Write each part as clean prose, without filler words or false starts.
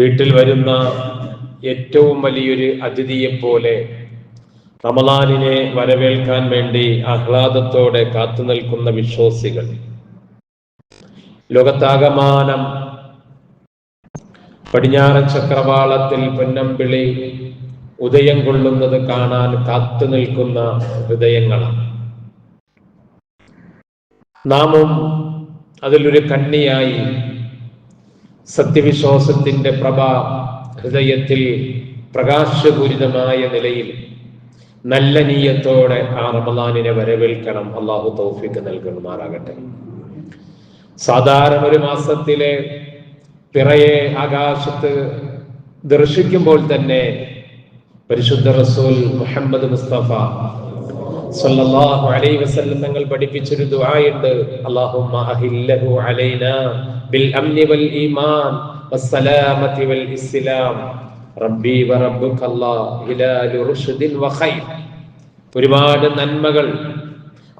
വീട്ടിൽ വരുന്ന ഏറ്റവും വലിയൊരു അതിഥിയെപ്പോലെ റമളാനിനെ വരവേൽക്കാൻ വേണ്ടി ആഹ്ലാദത്തോടെ കാത്തു നിൽക്കുന്ന വിശ്വാസികൾ ലോകത്താകമാനം പടിഞ്ഞാറൻ ചക്രവാളത്തിൽ പൊന്നമ്പിളി ഉദയം കൊള്ളുന്നത് കാണാൻ കാത്തു നിൽക്കുന്ന ഹൃദയങ്ങളാണ്. നാമും അതിലൊരു കണ്ണിയായി സത്യവിശ്വാസത്തിന്റെ പ്രഭ ഹൃദയത്തിൽ പ്രകാശപൂരിതമായ നിലയിൽ നല്ല നീയത്തോടെ ആ റമളാനിനെ വരവേൽക്കണം. അള്ളാഹു തൗഫീഖ് നൽകുമാറാകട്ടെ. സാധാരണ ഒരു മാസത്തിലെ പിറയെ ആകാശത്ത് ദർശിക്കുമ്പോൾ തന്നെ പരിശുദ്ധ റസൂൽ മുഹമ്മദ് മുസ്തഫ സല്ലല്ലാഹു അലൈഹി വസല്ലം തങ്ങൾ പഠിപ്പിച്ചൊരു ദുആയുണ്ട്. അല്ലാഹുമ്മ അഹില്ലഹു അലൈനാ ബിൽ അംനി വൽ ഈമാൻ വസ്സലാമതി വൽ ഇസ്ലാം റബ്ബി വറബ്ബുക അല്ലാഹ് ഹിലാലു റുഷ്ദിൻ വഖൈർ. ഒരുപാട് നന്മകൾ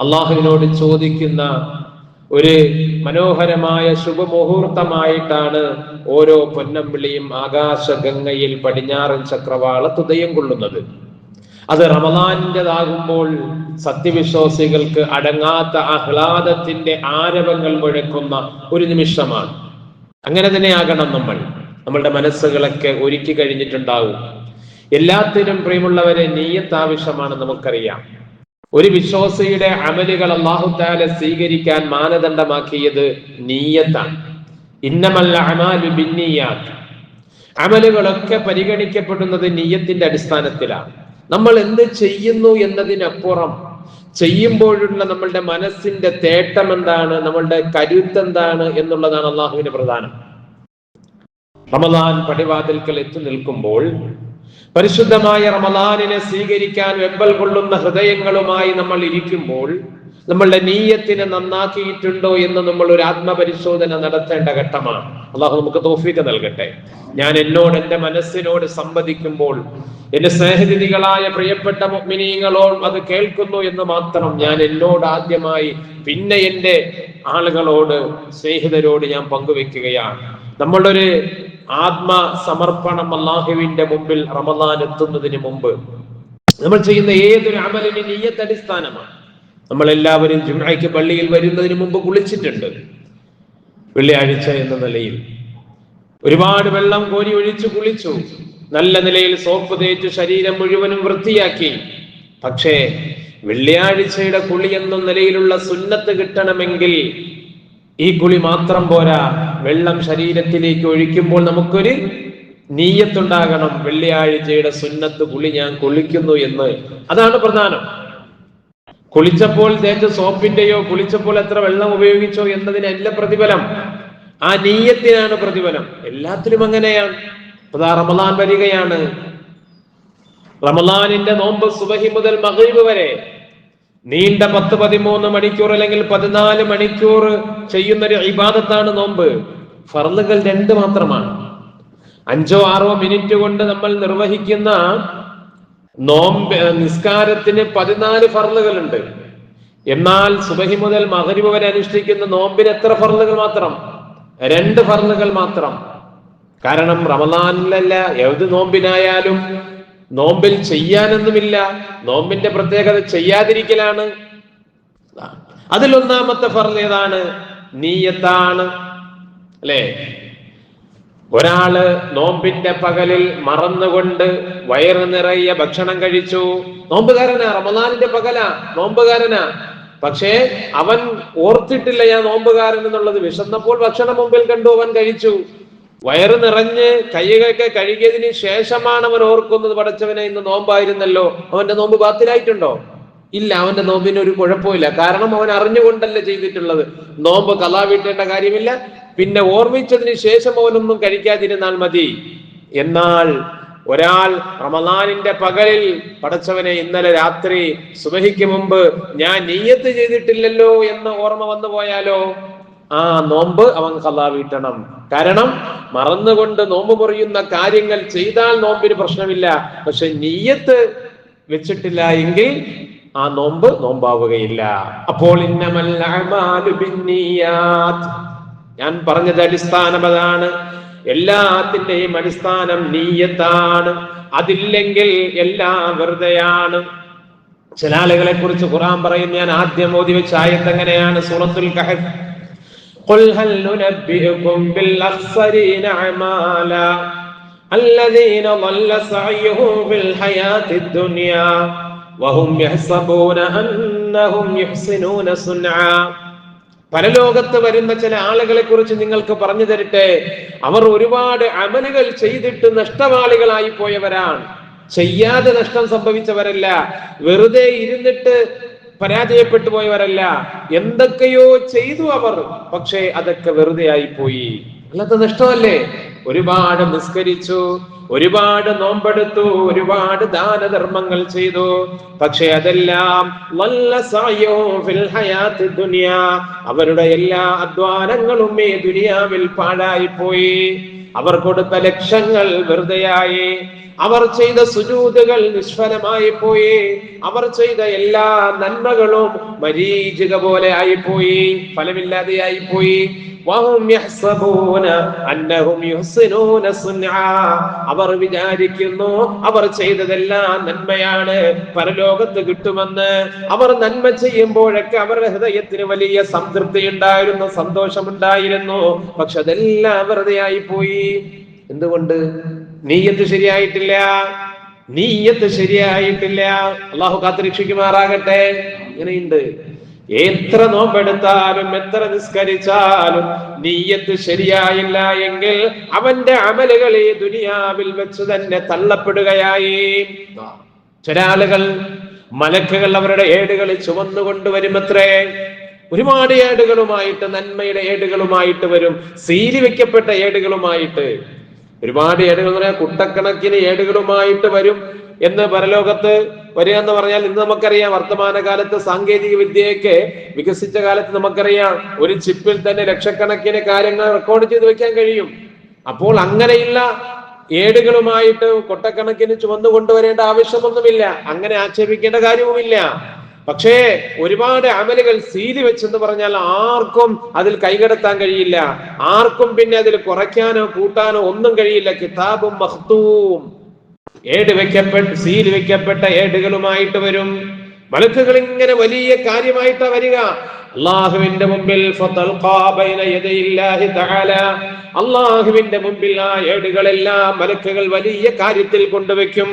അള്ളാഹുവിനോട് ചോദിക്കുന്ന ഒരു മനോഹരമായ ശുഭമുഹൂർത്തമായിട്ടാണ് ഓരോ പൊന്നമ്പിളിയും ആകാശഗംഗയിൽ പടിഞ്ഞാറൻ ചക്രവാളത്ത് ഉദയം കൊള്ളുന്നത്. അത് റമളാനിൻ്റെതാകുമ്പോൾ സത്യവിശ്വാസികൾക്ക് അടങ്ങാത്ത ആഹ്ലാദത്തിന്റെ ആരവങ്ങൾ മുഴക്കുന്ന ഒരു നിമിഷമാണ്. അങ്ങനെ തന്നെ ആകണം. നമ്മളുടെ മനസ്സുകളൊക്കെ ഒരുക്കി കഴിഞ്ഞിട്ടുണ്ടാവും. എല്ലാത്തിനും പ്രിയമുള്ളവരെ നീയത്ത് ആവശ്യമാണ്. നമുക്കറിയാം, ഒരു വിശ്വാസിയുടെ അമലുകൾ അല്ലാഹു തആല സ്വീകരിക്കാൻ മാനദണ്ഡമാക്കിയത് നീയത്താണ്. ഇന്നമൽ അഅമാലു ബിന്നിയാത്ത്. അമലുകളൊക്കെ പരിഗണിക്കപ്പെടുന്നത് നീയത്തിന്റെ അടിസ്ഥാനത്തിലാണ്. നമ്മൾ എന്ത് ചെയ്യുന്നു എന്നതിനപ്പുറം ചെയ്യുമ്പോഴുള്ള നമ്മളുടെ മനസ്സിന്റെ തേട്ടം എന്താണ്, നമ്മളുടെ കരുത്ത് എന്താണ് എന്നുള്ളതാണ് അള്ളാഹുവിന് പ്രധാനം. റമളാൻ പടിവാതിൽക്കൽ എത്തി നിൽക്കുമ്പോൾ പരിശുദ്ധമായ റമളാനിനെ സ്വീകരിക്കാൻ വെമ്പൽ കൊള്ളുന്ന ഹൃദയങ്ങളുമായി നമ്മൾ ഇരിക്കുമ്പോൾ നമ്മളുടെ നീയത്തിനെ നന്നാക്കിയിട്ടുണ്ടോ എന്ന് നമ്മൾ ഒരു ആത്മപരിശോധന നടത്തേണ്ട ഘട്ടമാണ്. അള്ളാഹു നമുക്ക് തൗഫീഖ് നൽകട്ടെ. ഞാൻ എന്റെ മനസ്സിനോട് സംവദിക്കുമ്പോൾ എന്റെ സ്നേഹനിധികളായ പ്രിയപ്പെട്ട മുഅ്മിനീങ്ങളോട് അത് കേൾക്കുന്നു എന്ന് മാത്രം ഞാൻ എന്നോട് ആദ്യമായി, പിന്നെ എന്റെ ആളുകളോട്, സ്നേഹിതരോട് ഞാൻ പങ്കുവെക്കുകയാണ്. നമ്മളൊരു ആത്മസമർപ്പണം അല്ലാഹുവിന്റെ മുമ്പിൽ റമളാൻ എത്തുന്നതിന് മുമ്പ് നമ്മൾ ചെയ്യുന്ന ഏതൊരു അമലിനും നിയ്യത്ത് അടിസ്ഥാനമാണ്. നമ്മൾ എല്ലാവരും ജുമുഅയ്ക്ക് പള്ളിയിൽ വരുന്നതിന് മുമ്പ് കുളിച്ചിട്ടുണ്ട്. വെള്ളിയാഴ്ച എന്ന നിലയിൽ ഒരുപാട് വെള്ളം കോരി ഒഴിച്ചു കുളിച്ചു, നല്ല നിലയിൽ സോപ്പ് തേച്ച് ശരീരം മുഴുവനും വൃത്തിയാക്കി. പക്ഷേ വെള്ളിയാഴ്ചയുടെ കുളി എന്ന നിലയിലുള്ള സുന്നത്ത് കിട്ടണമെങ്കിൽ ഈ കുളി മാത്രം പോരാ. വെള്ളം ശരീരത്തിലേക്ക് ഒഴിക്കുമ്പോൾ നമുക്കൊരു നീയത്തുണ്ടാകണം. വെള്ളിയാഴ്ചയുടെ സുന്നത്ത് കുളി ഞാൻ കുളിക്കുന്നു എന്ന്. അതാണ് പ്രധാനം. കുളിച്ചപ്പോൾ തേച്ച സോപ്പിന്റെയോ കുളിച്ചപ്പോൾ എത്ര വെള്ളം ഉപയോഗിച്ചോ എന്നതിനല്ല പ്രതിഫലം, ആ നീയത്തിനാണ് പ്രതിഫലം. എല്ലാത്തിലും അങ്ങനെയാണ്. അതാ റമളാൻ വരികയാണ്. റമളാനിന്റെ നോമ്പ് സുബഹി മുതൽ മഗ്രിബ് വരെ നീണ്ട 10-13 മണിക്കൂർ അല്ലെങ്കിൽ 14 മണിക്കൂർ ചെയ്യുന്നൊരു ഇബാദത്താണ് നോമ്പ്. ഫർളുകൾ 2 മാത്രമാണ്. 5-6 മിനിറ്റ് കൊണ്ട് നമ്മൾ നിർവഹിക്കുന്ന നോമ്പ് നിസ്കാരത്തിന് 14 ഫർളുകളുണ്ട്. എന്നാൽ സുബഹി മുതൽ മഗ്രിബ് വരെ അനുഷ്ഠിക്കുന്ന നോമ്പിന് എത്ര ഫർളുകൾ മാത്രം? 2 ഫർളുകൾ മാത്രം. കാരണം റമളാനിലല്ല, ഏത് നോമ്പിനായാലും നോമ്പിൽ ചെയ്യാനൊന്നുമില്ല. നോമ്പിന്റെ പ്രത്യേകത ചെയ്യാതിരിക്കലാണ്. അതിലൊന്നാമത്തെ ഫർള് ഏതാണ്? നീയത്താണ്, അല്ലേ? ഒരാള് നോമ്പിന്റെ പകലിൽ മറന്നുകൊണ്ട് വയറ് നിറയെ ഭക്ഷണം കഴിച്ചു. നോമ്പുകാരനാ, റമളാനിന്റെ പകലാ, നോമ്പുകാരനാ. പക്ഷേ അവൻ ഓർത്തിട്ടില്ല ഞാൻ നോമ്പുകാരൻ എന്നുള്ളത്. വിശന്നപ്പോൾ ഭക്ഷണം മുമ്പിൽ കണ്ടു, അവൻ കഴിച്ചു. വയറ് നിറഞ്ഞ് കൈകൊക്കെ കഴുകിയതിന് ശേഷമാണ് അവൻ ഓർക്കുന്നത്, പടച്ചവനെ ഇന്ന് നോമ്പായിരുന്നല്ലോ. അവന്റെ നോമ്പ് ബാത്തിലായിട്ടുണ്ടോ? ഇല്ല, അവന്റെ നോമ്പിന് ഒരു കുഴപ്പമില്ല. കാരണം അവൻ അറിഞ്ഞുകൊണ്ടല്ല ചെയ്തിട്ടുള്ളത്. നോമ്പ് ഖളാ വീട്ടേണ്ട കാര്യമില്ല. പിന്നെ ഓർമ്മിച്ചതിന് ശേഷം അവനൊന്നും കഴിക്കാതിരുന്നാൽ മതി. എന്നാൽ ഒരാൾ റമളാനിന്റെ പകലിൽ, പടച്ചവനെ ഇന്നലെ രാത്രി സുബഹിക്ക് മുമ്പ് ഞാൻ നിയ്യത്ത് ചെയ്തിട്ടില്ലല്ലോ എന്ന് ഓർമ്മ വന്നു പോയാലോ, ആ നോമ്പ് അവൻ ഖളാ വീട്ടണം. കാരണം മറന്നുകൊണ്ട് നോമ്പ് മുറിയുന്ന കാര്യങ്ങൾ ചെയ്താൽ നോമ്പിന് പ്രശ്നമില്ല. പക്ഷെ നിയ്യത്ത് വെച്ചിട്ടില്ല എങ്കിൽ ആ നോമ്പ് നോമ്പാവുകയില്ല. അപ്പോൾ ഇന്നമൽ അഅമാലു ബിന്നിയാത്ത്, ഞാൻ പറഞ്ഞത് അടിസ്ഥാനം അതാണ്. എല്ലാത്തിന്റെയും അടിസ്ഥാനം നീയത്താണ്. അതില്ലെങ്കിൽ എല്ലാം വെറുതെയാണ്. ചില ആളുകളെ കുറിച്ച് ഖുർആൻ പറയും, ഞാൻ ആദ്യം ഓതി വെച്ച ആയത്ത് എങ്ങനെയാണ്? സൂറത്തുൽ കഹഫ്, ഖുൽ ഹൽ നുനബ്ബിഉകും ബിൽ അഖ്സരീന അമാല الذين ضل سعيهم في الحياة الدنيا وهم يحسبون أنهم يحسنون صنعا. പരലോകത്ത് വരുന്ന ചില ആളുകളെ കുറിച്ച് നിങ്ങൾക്ക് പറഞ്ഞു തരട്ടെ. അവർ ഒരുപാട് അമലുകൾ ചെയ്തിട്ട് നഷ്ടവാളികളായി പോയവരാണ്. ചെയ്യാതെ നഷ്ടം സംഭവിച്ചവരല്ല, വെറുതെ ഇരുന്നിട്ട് പരാജയപ്പെട്ടു പോയവരല്ല. എന്തൊക്കെയോ ചെയ്തു അവർ, പക്ഷേ അതൊക്കെ വെറുതെ ആയി പോയി. അല്ലാത്ത നഷ്ടമല്ലേ? ഒരുപാട് നിസ്കരിച്ചു, ഒരുപാട് നോമ്പെടുത്തു, ഒരുപാട് ദാനധർമ്മങ്ങൾ ചെയ്തു, പക്ഷെ അതെല്ലാം അവരുടെ എല്ലാ അധ്വാനങ്ങളും ഈ ദുനിയാവിൽ പാഴായി പോയി. അവർ കൊടുത്ത ലക്ഷങ്ങൾ വെറുതെയായി, അവർ ചെയ്ത സുജൂദുകൾ നിഷ്ഫലമായി പോയി, അവർ ചെയ്ത എല്ലാ നന്മകളും മരീചിക പോലെ ആയിപ്പോയി, ഫലമില്ലാതെയായി പോയി. അവർ വിചാരിക്കുന്നു അവർ ചെയ്തതെല്ലാം നന്മയാണ്, പരലോകത്ത് കിട്ടുമെന്ന്. അവർ നന്മ ചെയ്യുമ്പോഴൊക്കെ അവരുടെ ഹൃദയത്തിന് വലിയ സംതൃപ്തി ഉണ്ടായിരുന്നു, സന്തോഷമുണ്ടായിരുന്നു. പക്ഷെ അതെല്ലാം വെറുതെയായി പോയി. എന്തുകൊണ്ട്? നീയത്ത് ശരിയായിട്ടില്ല, നീയത്ത് ശരിയായിട്ടില്ല. അള്ളാഹു കാത്തുരക്ഷിക്കുമാറാകട്ടെ. ഇങ്ങനെയുണ്ട്. എത്ര നോമ്പെടുത്താലും എത്ര നിസ്കരിച്ചാലും നീയത്ത് ശരിയായില്ല എങ്കിൽ അവന്റെ അമലുകൾ ഈ ദുനിയാവിൽ വെച്ച് തന്നെ തള്ളപ്പെടുകയായി. ചില ആളുകൾ, മലക്കുകൾ അവരുടെ ഏടുകൾ ചുമന്നുകൊണ്ടുവരുമത്രേ. ഒരുപാട് ഏടുകളുമായിട്ട്, നന്മയുടെ ഏടുകളുമായിട്ട് വരും, സീലി വെക്കപ്പെട്ട ഏടുകളുമായിട്ട്. ഒരുപാട് ഏടുകൾ എന്ന് പറയാൻ കുട്ടക്കണക്കിന് ഏടുകളുമായിട്ട് വരും എന്ന് പരലോകത്ത് വരിക എന്ന് പറഞ്ഞാൽ, ഇന്ന് നമുക്കറിയാം വർത്തമാനകാലത്ത് സാങ്കേതിക വിദ്യയൊക്കെ വികസിച്ച കാലത്ത് നമുക്കറിയാം ഒരു ചിപ്പിൽ തന്നെ ലക്ഷക്കണക്കിന് കാര്യങ്ങൾ റെക്കോർഡ് ചെയ്ത് വെക്കാൻ കഴിയും. അപ്പോൾ അങ്ങനെയുള്ള ഏടുകളുമായിട്ട് കൊട്ടക്കണക്കിന് ചുമന്നു കൊണ്ടുവരേണ്ട ആവശ്യമൊന്നുമില്ല, അങ്ങനെ ആക്ഷേപിക്കേണ്ട കാര്യവുമില്ല. പക്ഷേ ഒരുപാട് അമലുകൾ സീലി വെച്ചെന്ന് പറഞ്ഞാൽ ആർക്കും അതിൽ കൈകടത്താൻ കഴിയില്ല, ആർക്കും പിന്നെ അതിൽ കുറയ്ക്കാനോ കൂട്ടാനോ ഒന്നും കഴിയില്ല. കിതാബും മഖ്തൂം, ഏട് വെക്കപ്പെട്ട, സീൽ വെക്കപ്പെട്ട ഏടുകളുമായിട്ട് വരും. മലക്കുകൾ ഇങ്ങനെ വലിയ കാര്യമായിട്ടാ വരിക. അള്ളാഹുവിന്റെ മുമ്പിൽ അള്ളാഹുവിന്റെ മുമ്പിൽ ആ ഏടുകളെല്ലാം മലക്കുകൾ വലിയ കാര്യത്തിൽ കൊണ്ടുവയ്ക്കും.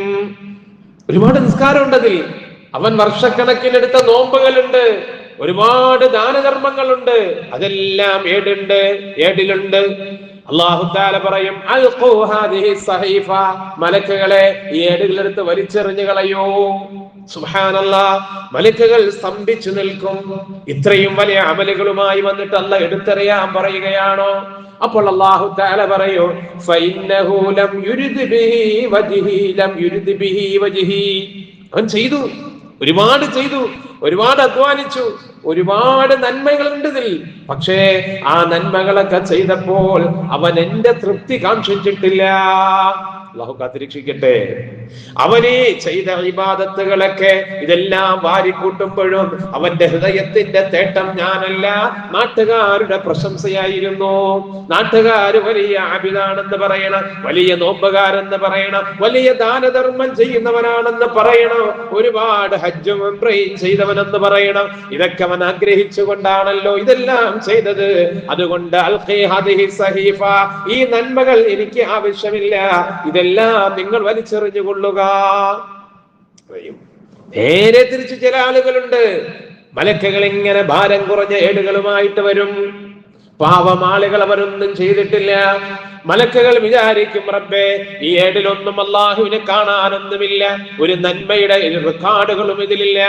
ഒരുപാട് നിസ്കാരമുണ്ട് അതിൽ, അവൻ വർഷക്കണക്കിനെടുത്ത നോമ്പുകളുണ്ട്, ഒരുപാട് ദാനധർമ്മങ്ങളുണ്ട്, അതെല്ലാം ഏടിലുണ്ട്. അല്ലാഹു തആല പറയും, അൽഖൂ ഹാദിഹി സഹീഫ, മലക്കുകളെ ഈ ഏടുകളെടുത്ത് വലിച്ചെറിഞ്ഞു കളയൂ. സുബ്ഹാനല്ലാഹ്, മലക്കുകൾ സ്തംഭിച്ചു നിൽക്കും. ഇത്രയും വലിയ അമലുകളുമായി വന്നിട്ട് അല്ലാഹ് എടുത്തെറിയാൻ പറയുകയാണോ? അപ്പോൾ അല്ലാഹു തആല പറയൂ, ഫഇന്നഹു ലം യുരിദ് ബിഹി വജ്ഹി, ലം യുരിദ് ബിഹി വജ്ഹി. അവൻ ചെയ്തു, ഒരുപാട് ചെയ്തു, ഒരുപാട് അധ്വാനിച്ചു, ഒരുപാട് നന്മകളുണ്ട് ഇതിൽ. പക്ഷേ ആ നന്മകളൊക്കെ ചെയ്തപ്പോൾ അവൻ എന്റെ തൃപ്തി കാക്ഷിച്ചിട്ടില്ല. അല്ലാഹു കാത്തിരക്ഷിക്കട്ടെ. അവനെ ചെയ്ത ഇബാദത്തുകളൊക്കെ ഇതെല്ലാം വാരിക്കൂട്ടുമ്പോഴും അവന്റെ ഹൃദയത്തിന്റെ തേട്ടം ഞാനല്ല, നാട്ടുകാരുടെ പ്രശംസയായിരുന്നു. നാട്ടുകാര് വലിയ ആബിദാണെന്ന് പറയണം, വലിയ നോമ്പുകാരെന്ന് പറയണം, വലിയ ദാനധർമ്മം ചെയ്യുന്നവനാണെന്ന് പറയണം, ഒരുപാട് ഹജ്ജും ഉംറയും ചെയ്തവനെന്ന് പറയണം. ഇതൊക്കെ അവൻ ആഗ്രഹിച്ചുകൊണ്ടാണല്ലോ ഇതെല്ലാം ചെയ്തത്. അതുകൊണ്ട് അൽഖി ഹാദിഹി സഹീഫ, ഈ നന്മകൾ എനിക്ക് ആവശ്യമില്ല, ഇതെല്ലാം നിങ്ങൾ വലിച്ചെറിഞ്ഞു കൊള്ളുക. നേരെ തിരിച്ച് ചില ആളുകളുണ്ട്, മലക്കുകൾ ഇങ്ങനെ ഭാരം കുറഞ്ഞ ഏടുകളുമായിട്ട് വരും. പാവം ആളുകൾ അവരൊന്നും ചെയ്തിട്ടില്ല. മലക്കുകൾ വിചാരിക്കും, റബ്ബേ ഈ ഏടിലൊന്നും അല്ലാഹുവിനെ കാണാനൊന്നുമില്ല, ഒരു നന്മയുടെ റെക്കോർഡുകളും ഇതിലില്ല.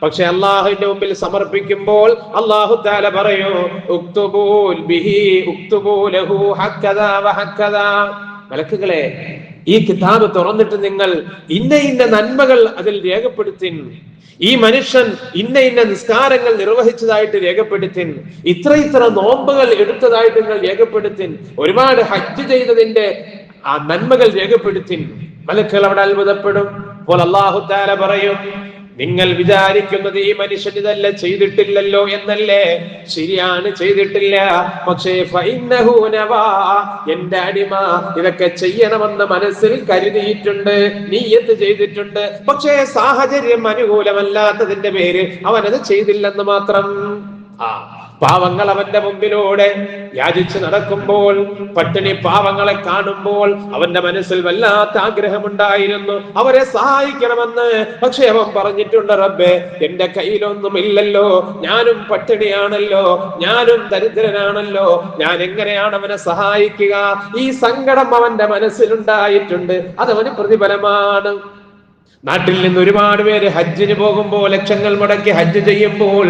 പക്ഷെ അള്ളാഹുവിന്റെ മുമ്പിൽ സമർപ്പിക്കുമ്പോൾ അല്ലാഹു തആല പറയൂ, ഉക്തുബൂൽ ബിഹി ഉക്തുബൂ ലഹു ഹക്കദാ വഹക്കദാ. മലക്കുകളെ, ഈ കിതാബ് തുറന്നിട്ട് നിങ്ങൾ ഇന്ന ഇന്ന നന്മകൾ അതിൽ രേഖപ്പെടുത്തിൻ, ഈ മനുഷ്യൻ ഇന്ന ഇന്ന നിസ്കാരങ്ങൾ നിർവഹിച്ചതായിട്ട് രേഖപ്പെടുത്തിൻ, ഇത്ര നോമ്പുകൾ എടുത്തതായിട്ട് നിങ്ങൾ രേഖപ്പെടുത്തിൻ, ഒരുപാട് ഹജ്ജ് ചെയ്തതിന്റെ ആ നന്മകൾ രേഖപ്പെടുത്തിൻ. മലക്കുകൾ അവിടെ അത്ഭുതപ്പെടും. അപ്പോൾ അല്ലാഹു തആല പറയും, നിങ്ങൾ വിചാരിക്കുന്നത് ഈ മനുഷ്യൻ ഇതല്ല ചെയ്തിട്ടില്ലല്ലോ എന്നല്ലേ? ശരിയാണ്, ചെയ്തിട്ടില്ല. പക്ഷേ ഫഇന്നഹു നവാ, എന്റെ അടിമ ഇതൊക്കെ ചെയ്യണമെന്ന് മനസ്സിൽ കരുതിയിട്ടുണ്ട്, നിയ്യത്ത് ചെയ്തിട്ടുണ്ട്. പക്ഷേ സാഹചര്യം അനുകൂലമല്ലാത്തതിന്റെ പേര് അവനത് ചെയ്തില്ലെന്ന് മാത്രം. പാവങ്ങൾ അവന്റെ മുമ്പിലൂടെ യാചിച്ച് നടക്കുമ്പോൾ, പട്ടിണി പാവങ്ങളെ കാണുമ്പോൾ അവന്റെ മനസ്സിൽ വല്ലാത്ത ആഗ്രഹമുണ്ടായിരുന്നു അവരെ സഹായിക്കണമെന്ന്. പക്ഷെ അവൻ പറഞ്ഞിട്ടുണ്ട്, റബ്ബേ എന്റെ കയ്യിലൊന്നും ഇല്ലല്ലോ, ഞാനും പട്ടിണിയാണല്ലോ, ഞാനും ദരിദ്രനാണല്ലോ, ഞാൻ എങ്ങനെയാണ് അവനെ സഹായിക്കുക? ഈ സങ്കടം അവന്റെ മനസ്സിലുണ്ടായിട്ടുണ്ട്. അതവന് പ്രതിഫലമാണ്. നാട്ടിൽ നിന്ന് ഒരുപാട് പേര് ഹജ്ജിന് പോകുമ്പോൾ, ലക്ഷങ്ങൾ മുടക്കി ഹജ്ജ് ചെയ്യുമ്പോൾ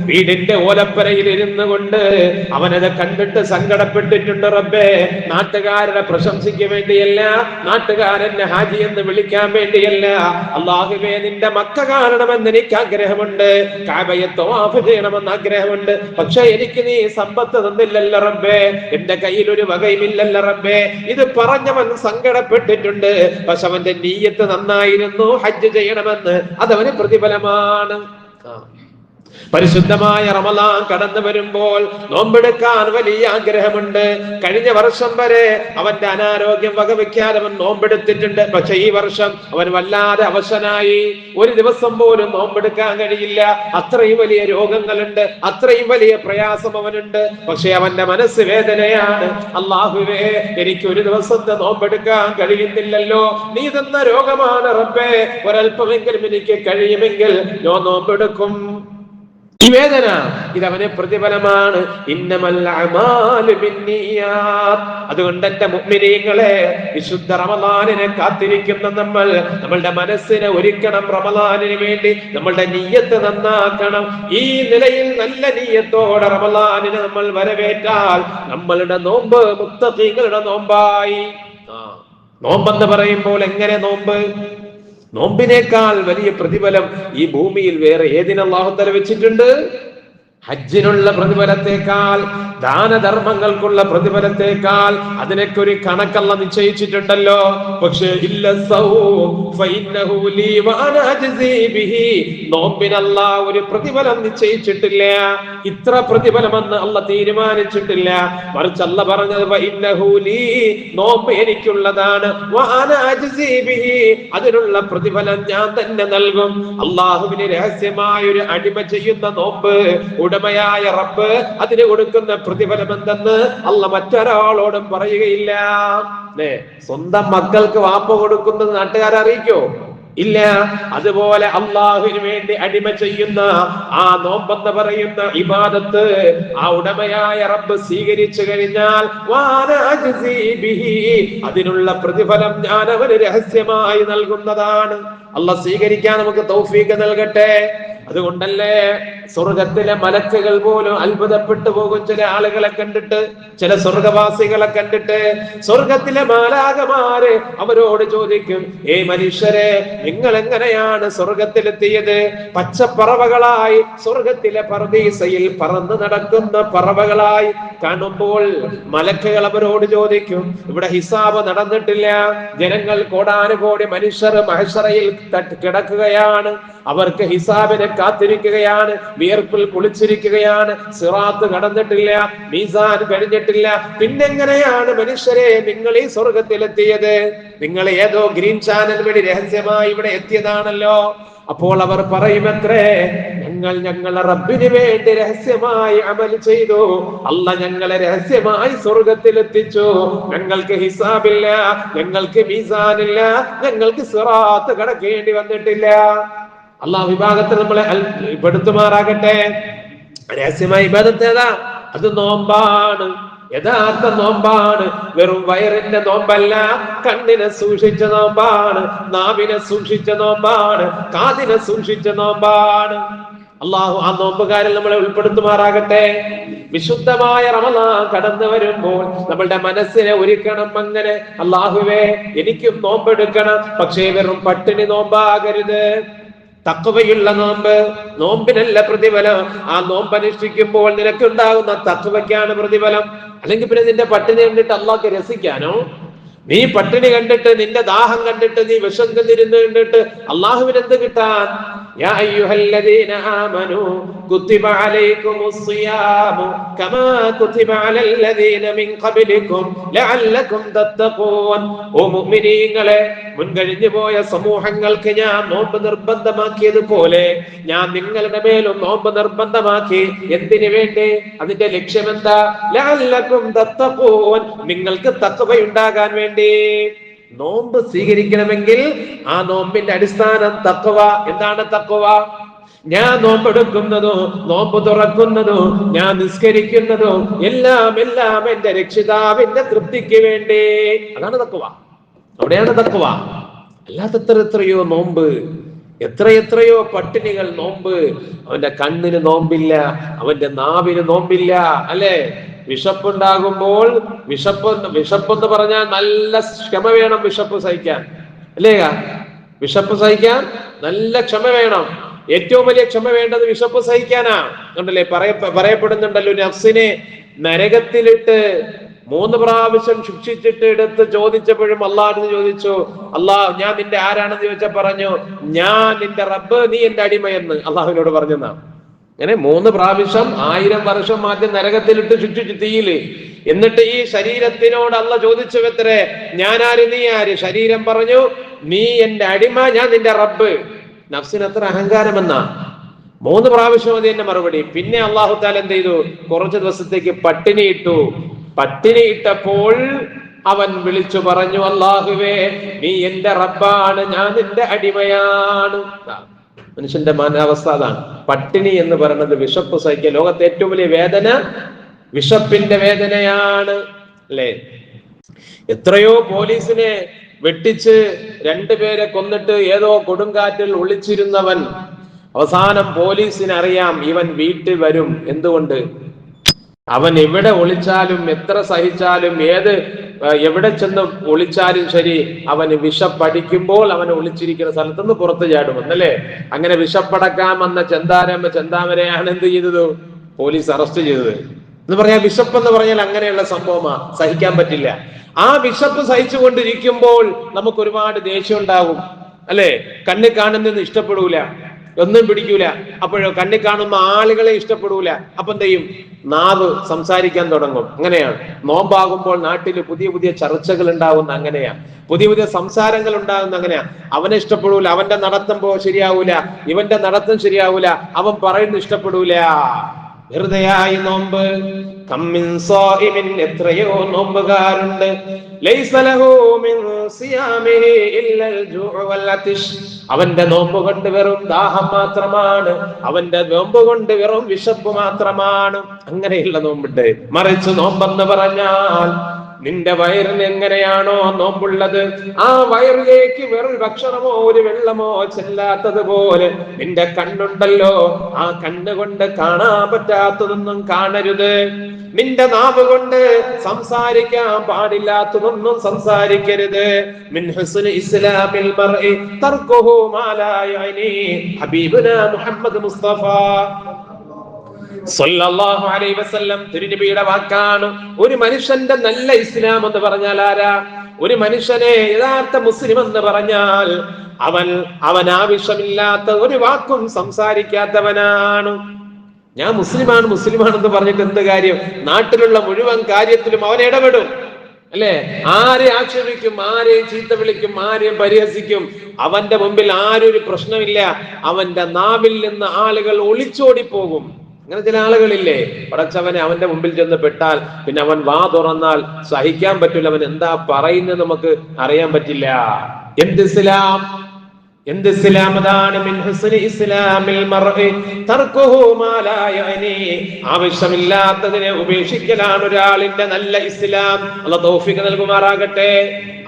വീടിന്റെ ഓലപ്പരയിൽ ഇരുന്നു കൊണ്ട് അവനത് കണ്ടിട്ട് സങ്കടപ്പെട്ടിട്ടുണ്ട്. റബ്ബേ, നാട്ടുകാരുടെ പ്രശംസയ്ക്ക് വേണ്ടിയല്ല, നാട്ടുകാരെന്നെ ഹാജി എന്ന് വിളിക്കാൻ വേണ്ടിയല്ല, അല്ലാഹുവേ നിന്റെ മക്ക കാണണമെന്ന് എനിക്ക് ആഗ്രഹമുണ്ട്, കഅബയെ തവാഫ് ചെയ്യണമെന്ന് ആഗ്രഹമുണ്ട്. പക്ഷെ എനിക്ക് നീ സമ്പത്ത് തന്നില്ലല്ലോ റബ്ബേ, എന്റെ കയ്യിൽ ഒരു വകയുമില്ലല്ലോ റബ്ബേ. ഇത് പറഞ്ഞവൻ സങ്കടപ്പെട്ടിട്ടുണ്ട്. പക്ഷെ അവന്റെ നീയത്ത് നന്നായിരുന്നു, ഹജ്ജ് ചെയ്യണമെന്ന്. അതവന് പ്രതിഫലമാണ്. പരിശുദ്ധമായ റമളാൻ കടന്നു വരുമ്പോൾ നോമ്പെടുക്കാൻ വലിയ ആഗ്രഹമുണ്ട്. കഴിഞ്ഞ വർഷം വരെ അവന്റെ അനാരോഗ്യം വകവെക്കാതെ അവൻ നോമ്പെടുത്തിട്ടുണ്ട്. പക്ഷെ ഈ വർഷം അവൻ വല്ലാതെ അവശനായി. ഒരു ദിവസം പോലും നോമ്പെടുക്കാൻ കഴിയില്ല. അത്രയും വലിയ രോഗങ്ങളുണ്ട്, അത്രയും വലിയ പ്രയാസം അവനുണ്ട്. പക്ഷെ അവന്റെ മനസ്സ് വേദനയാണ്. അല്ലാഹുവേ, എനിക്ക് ഒരു ദിവസത്തെ നോമ്പെടുക്കാൻ കഴിയുന്നില്ലല്ലോ, നീ തന്ന രോഗമാണ് റബ്ബേ, ഒരല്പമെങ്കിലും എനിക്ക് കഴിയുമെങ്കിൽ ഞാൻ നോമ്പെടുക്കും. ഈ വേദന ഇതവന് പ്രതിഫലമാണ്. ഇന്നമൽ അഅമാലു ബിന്നിയാത്ത്. അതുകൊണ്ട് എന്റെ മുഅ്മിനീങ്ങളെ, വിശുദ്ധ റമളാനിനെ കാത്തിരിക്കുന്ന നമ്മളുടെ മനസ്സിനെ ഒരുക്കണം. റമളാനിന് വേണ്ടി നമ്മളുടെ നിയ്യത്ത് നന്നാക്കണം. ഈ നിലയിൽ നല്ല നിയ്യത്തോടെ റമളാനിനെ നമ്മൾ വരവേറ്റാൽ നമ്മളുടെ നോമ്പ് മുത്തഖീങ്ങളുടെ നോമ്പായി. നോമ്പെന്ന് പറയുമ്പോൾ എങ്ങനെ നോമ്പ്? നോമ്പിനേക്കാൾ വലിയ പ്രതിഫലം ഈ ഭൂമിയിൽ വേറെ ഏതിന് അല്ലാഹു തആല വെച്ചിട്ടുണ്ട്? ഹജ്ജിനുള്ള പ്രതിഫലത്തേക്കാൾ, ദാനധർമ്മങ്ങൾക്കുള്ള പ്രതിഫലത്തേക്കാൾ അതിനൊക്കെ ഒരു കണക്കല്ല നിശ്ചയിച്ചിട്ടുണ്ടല്ലോ. പക്ഷേ നോമ്പിനല്ല ഒരു പ്രതിഫലം നിശ്ചയിച്ചിട്ടില്ല. ഇത്ര പ്രതിഫലമെന്ന് അല്ലാഹ് തീരുമാനിച്ചിട്ടില്ല. മറിച്ച് അല്ലാഹ് പറഞ്ഞത് നോമ്പ് എനിക്കുള്ളതാണ്, അതിനുള്ള പ്രതിഫലം ഞാൻ തന്നെ നൽകും. അല്ലാഹുവിന് രഹസ്യമായ ഒരു അടിമ ചെയ്യുന്ന നോമ്പ് ഉടമയായ റബ്ബ് അതിന് കൊടുക്കുന്ന പ്രതിഫലം എന്തെന്ന് അല്ലാഹ് മറ്റൊരാളോടും പറയുകയില്ല. സ്വന്തം മക്കൾക്ക് വാപ്പ കൊടുക്കുന്നത് നാട്ടുകാരെ അറിയിക്കോ? ഇല്ല. അതുപോലെ അള്ളാഹുവിന് വേണ്ടി അടിമ ചെയ്യുന്ന ആ നോമ്പെന്ന് പറയുന്ന ഇബാദത്ത് ആ ഉടമയായ റബ്ബ് സ്വീകരിച്ചു കഴിഞ്ഞാൽ അതിനുള്ള പ്രതിഫലം ഞാൻ അവന് രഹസ്യമായി നൽകുന്നതാണ്. അള്ളാഹ് സ്വീകരിക്കാൻ നമുക്ക് തൗഫീഖ് നൽകട്ടെ. അതുകൊണ്ടല്ലേ സ്വർഗത്തിലെ മലക്കുകൾ പോലും അത്ഭുതപ്പെട്ടു പോകും ചില ആളുകളെ കണ്ടിട്ട്, ചില സ്വർഗവാസികളെ കണ്ടിട്ട്. സ്വർഗത്തിലെ മാലാഖമാര് അവരോട് ചോദിക്കും, മനുഷ്യരെ, നിങ്ങൾ എങ്ങനെയാണ് സ്വർഗത്തിലെത്തിയത്? പച്ചപ്പറവകളായി സ്വർഗത്തിലെ പർദീസയിൽ പറന്നു നടക്കുന്ന പറവകളായി കാണുമ്പോൾ മലക്കുകൾ അവരോട് ചോദിക്കും, ഇവിടെ ഹിസാബ് നടന്നിട്ടില്ല, ജനങ്ങൾ കോടാനുകോടി മനുഷ്യർ മഹ്ശറയിൽ കിടക്കുകയാണ്, അവർക്ക് ഹിസാബിനെ കാത്തിരിക്കുകയാണ്, വിയർപ്പിൽ കുളിച്ചിരിക്കുകയാണ്, സിറാത്ത് കടന്നിട്ടില്ല, മീസാൻ കഴിഞ്ഞിട്ടില്ല. പിന്നെങ്ങനെയാണ് മനുഷ്യരെ നിങ്ങൾ ഈ സ്വർഗത്തിലെത്തിയത്? നിങ്ങൾ ഏതോ ഗ്രീൻ ചാനൽ വഴി രഹസ്യമായി ഇവിടെ എത്തിയതാണല്ലോ. അപ്പോൾ അവർ പറയുമത്രേ, ഞങ്ങളെ റബ്ബിന് വേണ്ടി രഹസ്യമായി അമൽ ചെയ്തു, അല്ലാഹ് ഞങ്ങളെ രഹസ്യമായി സ്വർഗത്തിലെത്തിച്ചു. ഞങ്ങൾക്ക് ഹിസാബില്ല, ഞങ്ങൾക്ക് മീസാനില്ല, ഞങ്ങൾക്ക് സിറാത്ത് കടക്കേണ്ടി വന്നിട്ടില്ല. അള്ളാഹു വിഭാഗത്തിൽ നമ്മളെ പെടുത്തുമാറാകട്ടെ. രഹസ്യമായ ഇബാദത്ത് ഏതാ? അത് നോമ്പാണ്, യഥാർത്ഥ നോമ്പാണ്. വെറും വയറിന്റെ നോമ്പല്ല, കണ്ണിനെ സൂക്ഷിച്ച നോമ്പാണ്, നാവിനെ സൂക്ഷിച്ച നോമ്പാണ്, കാതിനെ സൂക്ഷിച്ച നോമ്പാണ്. അള്ളാഹു ആ നോമ്പുകാരിൽ നമ്മളെ ഉൾപ്പെടുത്തുമാറാകട്ടെ. വിശുദ്ധമായ റമളാൻ കടന്നു വരുമ്പോൾ നമ്മളുടെ മനസ്സിനെ ഒരുക്കണം. അങ്ങനെ അള്ളാഹുവേ, എനിക്കും നോമ്പെടുക്കണം, പക്ഷേ വെറും പട്ടിണി നോമ്പാകരുത്. തഖ്വയുള്ള നോമ്പ്. നോമ്പിനല്ല പ്രതിഫലം, ആ നോമ്പ് അനുഷ്ഠിക്കുമ്പോൾ നിനക്കുണ്ടാകുന്ന തഖ്വയ്ക്കാണ് പ്രതിഫലം. അല്ലെങ്കിൽ പിന്നെ നിന്റെ പട്ടിണി കണ്ടിട്ട് അള്ളാഹ്ക്ക് രസിക്കാനോ? നീ പട്ടിണി കണ്ടിട്ട്, നിന്റെ ദാഹം കണ്ടിട്ട്, നീ വിശന്നിരുന്ന് കണ്ടിട്ട് അള്ളാഹുവിന് എന്ത് കിട്ടാൻ? യാ അയ്യുഹല്ലദീന ആമനൂ കുതിബ അലൈക്കുമുസ്സിയാമു കമാ കുതിബ അലല്ലദീന മിൻ ഖബ്ലികും ലഅല്ലകും തത്തഖൂൻ. ഓ മുഅ്മിനീങ്ങളെ, മുൻകഴിഞ്ഞു പോയ സമൂഹങ്ങൾക്ക് ഞാൻ നോമ്പ് നിർബന്ധമാക്കിയതുപോലെ ഞാൻ നിങ്ങളുടെ മേലും നോമ്പ് നിർബന്ധമാക്കി. എന്തിനു വേണ്ടി? അതിന്റെ ലക്ഷ്യം എന്താ? ലഅല്ലകും തത്തഖൂൻ, നിങ്ങൾക്ക് തഖ്വയുണ്ടാകാൻ വേണ്ടി. നോമ്പ് സ്വീകരിക്കണമെങ്കിൽ ആ നോമ്പിന്റെ അടിസ്ഥാനം തഖ്വ. എന്താണ് തഖ്വ? ഞാൻ നോമ്പെടുക്കുന്നതോ നോമ്പ് തുറക്കുന്നതോ ഞാൻ നിസ്കരിക്കുന്നതോ എല്ലാം എന്റെ രക്ഷിതാവിന്റെ തൃപ്തിക്ക് വേണ്ടി. അതാണ് തഖ്വ. അവിടെയാണ് തഖ്വ. അല്ലാത്ത എത്രയോ നോമ്പ്, എത്രയോ പട്ടിണികൾ. നോമ്പ്, അവന്റെ കണ്ണിന് നോമ്പില്ല, അവന്റെ നാവിന് നോമ്പില്ല, അല്ലെ? വിശപ്പുണ്ടാകുമ്പോൾ വിശപ്പെന്ന് പറഞ്ഞാൽ നല്ല ക്ഷമ വേണം വിശപ്പ് സഹിക്കാൻ, അല്ലേ? വിശപ്പ് സഹിക്കാൻ നല്ല ക്ഷമ വേണം. ഏറ്റവും വലിയ ക്ഷമ വേണ്ടത് വിശപ്പ് സഹിക്കാനാ. കണ്ടല്ലേ, പറയപ്പെടുന്നുണ്ടല്ലോ, നഫ്സിനെ നരകത്തിലിട്ട് 3 പ്രാവശ്യം ശിക്ഷിച്ചിട്ട് എടുത്ത് ചോദിച്ചപ്പോഴും അള്ളാഹുവിന് ചോദിച്ചു, അള്ളാഹ് ഞാൻ നിന്റെ ആരാണെന്ന് ചോദിച്ചാൽ പറഞ്ഞു, ഞാൻ നിന്റെ റബ്ബ്, നീ എന്റെ അടിമയെന്ന് അള്ളാഹുവിനോട് പറഞ്ഞെന്നാ. അങ്ങനെ 3 പ്രാവശ്യം 1000 വർഷം ആദ്യം നരകത്തിലിട്ട് ശിക്ഷിച്ചു തീയില്. എന്നിട്ട് ഈ ശരീരത്തിനോട് അള്ള ചോദിച്ചു, എത്രേ, ഞാനാര് നീ ആര്? ശരീരം പറഞ്ഞു, നീ എന്റെ അടിമ, ഞാൻ നിന്റെ റബ്ബ്. നഫ്സിന് എത്ര അഹങ്കാരമെന്നാ. 3 പ്രാവശ്യം അത് തന്നെ മറുപടി. പിന്നെ അള്ളാഹു താല എന്ത് ചെയ്തു? കുറച്ചു ദിവസത്തേക്ക് പട്ടിണി ഇട്ടു. പട്ടിണി ഇട്ടപ്പോൾ അവൻ വിളിച്ചു പറഞ്ഞു, അള്ളാഹുവേ, നീ എന്റെ റബ്ബാണ്, ഞാൻ നിന്റെ അടിമയാണ്. മനുഷ്യന്റെ മാനാവസ്ഥ അതാണ്. പട്ടിണി എന്ന് പറയുന്നത് വിശപ്പ് സഹിക്കുക. ലോകത്തെ ഏറ്റവും വലിയ വേദന വിശപ്പിന്റെ വേദനയാണ്, അല്ലേ? എത്രയോ പോലീസിനെ വെട്ടിച്ച് 2 പേരെ കൊന്നിട്ട് ഏതോ കൊടുങ്കാറ്റിൽ ഒളിച്ചിരുന്നവൻ അവസാനം പോലീസിന് അറിയാം ഇവൻ വീട്ടിൽ വരും. എന്തുകൊണ്ട്? അവൻ എവിടെ ഒളിച്ചാലും എത്ര സഹിച്ചാലും എവിടെ ചെന്ന് ഒളിച്ചാലും ശരി, അവന് വിശപ്പടിക്കുമ്പോൾ അവൻ ഒളിച്ചിരിക്കുന്ന സ്ഥലത്തുനിന്ന് പുറത്ത് ചാടുമെന്നല്ലേ? അങ്ങനെ വിശപ്പടക്കാൻ വന്ന ചെന്താമരയാണ് എന്ത് ചെയ്തത്? പോലീസ് അറസ്റ്റ് ചെയ്തത്. എന്ന് പറയാ, വിശപ്പെന്ന് പറഞ്ഞാൽ അങ്ങനെയുള്ള സംഭവമാ, സഹിക്കാൻ പറ്റില്ല. ആ വിശപ്പ് സഹിച്ചുകൊണ്ടിരിക്കുമ്പോൾ നമുക്ക് ഒരുപാട് ദേഷ്യം ഉണ്ടാകും, അല്ലെ? കണ്ണിൽ കാണുന്നത് ഇഷ്ടപ്പെടൂല, ഒന്നും പിടിക്കൂല. അപ്പോഴോ കണ്ണിൽ കാണുന്ന ആളുകളെ ഇഷ്ടപ്പെടൂല. അപ്പൊ എന്ത് ചെയ്യും? നാവ് സംസാരിക്കാൻ തുടങ്ങും. അങ്ങനെയാണ് നോമ്പാകുമ്പോൾ നാട്ടിൽ പുതിയ ചർച്ചകൾ ഉണ്ടാകുന്ന അങ്ങനെയാ, പുതിയ സംസാരങ്ങൾ ഉണ്ടാകുന്ന അങ്ങനെയാ. അവനെ ഇഷ്ടപ്പെടൂല, അവന്റെ നടത്തം ശരിയാവൂല, ഇവന്റെ നടത്തം ശരിയാവൂല, അവൻ പറയുന്നത് ഇഷ്ടപ്പെടൂല. വെറുതെയായി നോമ്പ്. കമ്മിൻ സായിമിൻ, എത്രയോ നോമ്പുകാരുണ്ട്, ലൈസ ലഹു മിൻ സിയാമിഹി ഇല്ലൽ ജൂഉ വൽ അതിഷ്, അവന്റെ നോമ്പ് കൊണ്ട് വെറും ദാഹം മാത്രമാണ്, അവന്റെ നോമ്പ് കൊണ്ട് വെറും വിശപ്പ് മാത്രമാണ്. അങ്ങനെയുള്ള നോമ്പുണ്ട്. മറിച്ച് നോമ്പെന്ന് പറഞ്ഞാൽ നിന്റെ വയറിന് എങ്ങനെയാണോ നോമ്പുള്ളത്, ആ വയറിലേക്ക് വെറും ഭക്ഷണമോ ഒരു വെള്ളമോ ചെല്ലാത്തതുപോലെ നിന്റെ കണ്ണുണ്ടല്ലോ, ആ കണ്ണുകൊണ്ട് കാണാൻ പറ്റാത്തതൊന്നും കാണരുത്. നിന്റെ നാവ് കൊണ്ട് സംസാരിക്കാൻ പാടില്ലാത്തതൊന്നും സംസാരിക്കരുത്. മിൻ ഹുസ്നി ഇസ്ലാമിൽ മർഇ തർക്കുഹു മാ ലാ യഅനി, ഹബീബുനാ മുഹമ്മദ് മുസ്തഫ സല്ലല്ലാഹു അലൈഹി വസല്ലം തിരുനബിയുടെ വാക്കാണ്. ഒരു മനുഷ്യന്റെ നല്ല ഇസ്ലാം എന്ന് പറഞ്ഞാൽ ആരാ? ഒരു മനുഷ്യനെ യഥാർത്ഥ മുസ്ലിം എന്ന് പറഞ്ഞാൽ അവൻ ആവശ്യമില്ലാത്ത ഒരു വാക്കും സംസാരിക്കാത്തവനാണ്. ഞാൻ മുസ്ലിമാണെന്ന് പറഞ്ഞിട്ട് എന്ത് കാര്യം? നാട്ടിലുള്ള മുഴുവൻ കാര്യത്തിലും അവൻ ഇടപെടും, അല്ലെ? ആരെ ആക്ഷേപിക്കും, ആരെയും ചീത്ത വിളിക്കും, ആരെയും പരിഹസിക്കും. അവന്റെ മുമ്പിൽ ആരൊരു പ്രശ്നമില്ല. അവന്റെ നാവിൽ നിന്ന് ആളുകൾ ഒളിച്ചോടി പോകും. അങ്ങനെ ചില ആളുകളില്ലേ, പടച്ചവനെ അവന്റെ മുമ്പിൽ ചെന്ന് പെട്ടാൽ പിന്നെ അവൻ വാ തുറന്നാൽ സഹിക്കാൻ പറ്റില്ല. അവൻ എന്താ പറയുന്നത് നമുക്ക് അറിയാൻ പറ്റില്ല. എന്ത് ഇസ്ലാം? അതാണ് മിൻ ഹുസ്നി ഇസ്ലാമിൽ മർഇ തർക്കുഹു മാ ലാ യഅനി, ആവശ്യമില്ലാത്തതിനെ ഉപേക്ഷിക്കലാണ് ഒരാളിന്റെ നല്ല ഇസ്ലാം. അല്ലാഹു തൗഫീഖ് നൽകുമാറാകട്ടെ.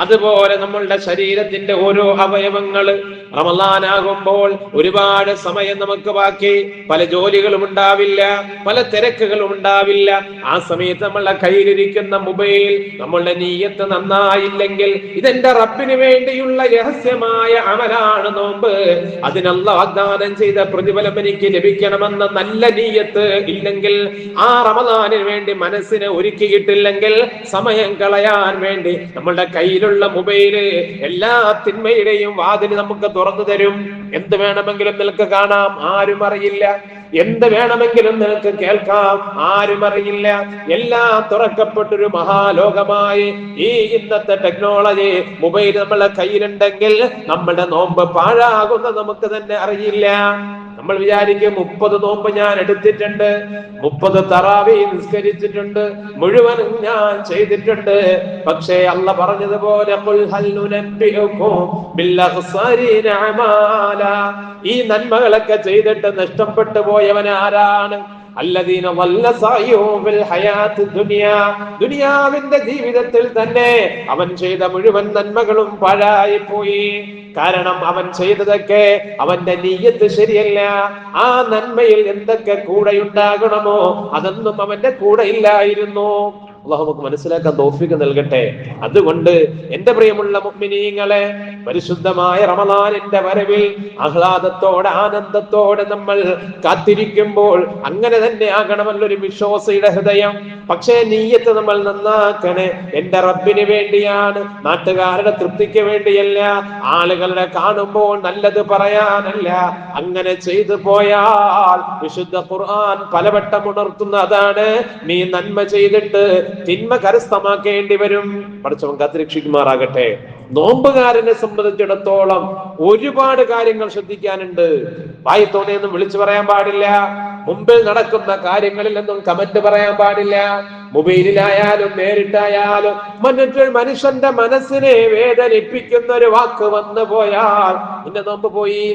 അതുപോലെ നമ്മളുടെ ശരീരത്തിന്റെ ഓരോ അവയവങ്ങള് റമളാനാകുമ്പോൾ ഒരുപാട് സമയം നമുക്ക് ബാക്കി, പല ജോലികളും ഉണ്ടാവില്ല, പല തിരക്കുകളും ഉണ്ടാവില്ല. ആ സമയത്ത് നമ്മളുടെ കയ്യിലിരിക്കുന്ന മൊബൈൽ, നമ്മളുടെ നീയത്ത് നന്നായില്ലെങ്കിൽ, ഇതെന്റെ റബ്ബിന് വേണ്ടിയുള്ള രഹസ്യമായ അമലാണ് നോമ്പ്, അതിനല്ല വാഗ്ദാനം ചെയ്ത പ്രതിഫലം എനിക്ക് ലഭിക്കണമെന്ന നല്ല നീയത്ത് ഇല്ലെങ്കിൽ, ആ റമളാനിന് വേണ്ടി മനസ്സിനെ ഒരുക്കിയിട്ടില്ലെങ്കിൽ, സമയം കളയാൻ വേണ്ടി നമ്മളുടെ കയ്യിലുള്ള മൊബൈല് എല്ലാ തിന്മയുടെയും വാതിൽ നമുക്ക് തുറന്നു തരും. എന്ത് വേണമെങ്കിലും നിനക്ക് കാണാം, ആരും അറിയില്ല. എന്ത് വേണമെങ്കിലും നിനക്ക് കേൾക്കാം, ആരും അറിയില്ല. എല്ലാം തുറക്കപ്പെട്ടൊരു മഹാലോകമായി ഈ ഇന്നത്തെ ടെക്നോളജി മൊബൈൽ നമ്മളെ കയ്യിലുണ്ടെങ്കിൽ നമ്മുടെ നോമ്പ് പാഴാകുന്ന നമുക്ക് തന്നെ അറിയില്ല. നമ്മൾ വിചാരിക്കും 30 നോമ്പ് ഞാൻ എടുത്തിട്ടുണ്ട്, 30 തറാവി നിസ്കരിച്ചിട്ടുണ്ട്, മുഴുവനും ഞാൻ ചെയ്തിട്ടുണ്ട്. പക്ഷേ അല്ല പറഞ്ഞതുപോലെ ഈ നന്മകളൊക്കെ ചെയ്തിട്ട് നഷ്ടപ്പെട്ടു പോയവൻ ആരാണ്? അല്ലദീന വല്ല സഅയൂഹും ഫിൽ ഹയാത്തി ദുനിയാ, ദുനിയാവിന്റെ ജീവിതത്തിൽ തന്നെ അവൻ ചെയ്ത മുഴുവൻ നന്മകളും പാഴായി പോയി. കാരണം അവൻ ചെയ്തതൊക്കെ അവന്റെ നിയ്യത്ത് ശരിയല്ല. ആ നന്മയിൽ എന്തൊക്കെ കൂടെ ഉണ്ടാകണമോ അതൊന്നും അവന്റെ കൂടെ ഇല്ലായിരുന്നു. അല്ലാഹു നമുക്ക് മനസ്സിലാക്കാൻ തൗഫീഖ് നൽകട്ടെ. അതുകൊണ്ട് എന്റെ പ്രിയമുള്ള മുഅ്മിനീങ്ങളെ, പരിശുദ്ധമായ റമളാനിന്റെ വരവിൽ ആഹ്ലാദത്തോടെ ആനന്ദത്തോടെ നമ്മൾ കാത്തിരിക്കുമ്പോൾ അങ്ങനെ തന്നെ ആകണമല്ലോ ഒരു വിശ്വാസിയുടെ ഹൃദയം. പക്ഷേ നിയ്യത്ത് നമ്മൾ നന്നാക്കണേ. എന്റെ റബ്ബിന് വേണ്ടിയാണ്, നാട്ടുകാരുടെ തൃപ്തിക്ക് വേണ്ടിയല്ല, ആളുകളുടെ കാണുമ്പോൾ നല്ലത് പറയാനല്ല. അങ്ങനെ ചെയ്തു പോയാൽ വിശുദ്ധ ഖുർആൻ പലവട്ടം ഉണർത്തുന്ന അതാണ്, നീ നന്മ ചെയ്തിട്ട് തിന്മ കരസ്ഥമാക്കേണ്ടി വരും. പഠിച്ചവൻ കാത്തുരക്ഷിക്കുമാറാകട്ടെ. നോമ്പുകാരനെ സംബന്ധിച്ചിടത്തോളം ഒരുപാട് കാര്യങ്ങൾ ശ്രദ്ധിക്കാനുണ്ട്. വായി തോന്നിയൊന്നും വിളിച്ചു പറയാൻ പാടില്ല. മുമ്പിൽ നടക്കുന്ന കാര്യങ്ങളിൽ ഒന്നും കമന്റ് പറയാൻ പാടില്ല. മൊബൈലിലായാലും നേരിട്ടായാലും മനുഷ്യന്റെ മനസ്സിനെ വേദനിപ്പിക്കുന്ന ഒരു വാക്ക് വന്നു പോയാൽ നിന്റെ നോമ്പ് പോയി.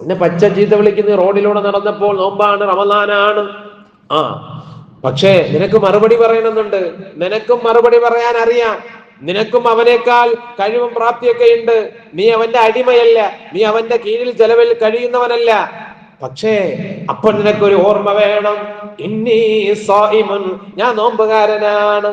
എന്നെ പച്ച ചീത്ത വിളിക്കുന്ന റോഡിലൂടെ നടന്നപ്പോൾ നോമ്പാണ്, റമളാനാണ്. പക്ഷേ നിനക്ക് മറുപടി പറയണമെന്നുണ്ട്. നിനക്കും മറുപടി പറയാൻ അറിയാം. നിനക്കും അവനേക്കാൾ കഴിവും പ്രാപ്തിയൊക്കെ ഉണ്ട്. നീ അവന്റെ അടിമയല്ല, നീ അവന്റെ കീഴിൽ ചെലവിൽ കഴിയുന്നവനല്ല. പക്ഷേ അപ്പോൾ നിനക്കൊരു ഓർമ്മ വേണം, ഇന്നി സായിമുൻ, ഞാൻ നോമ്പുകാരനാണ്.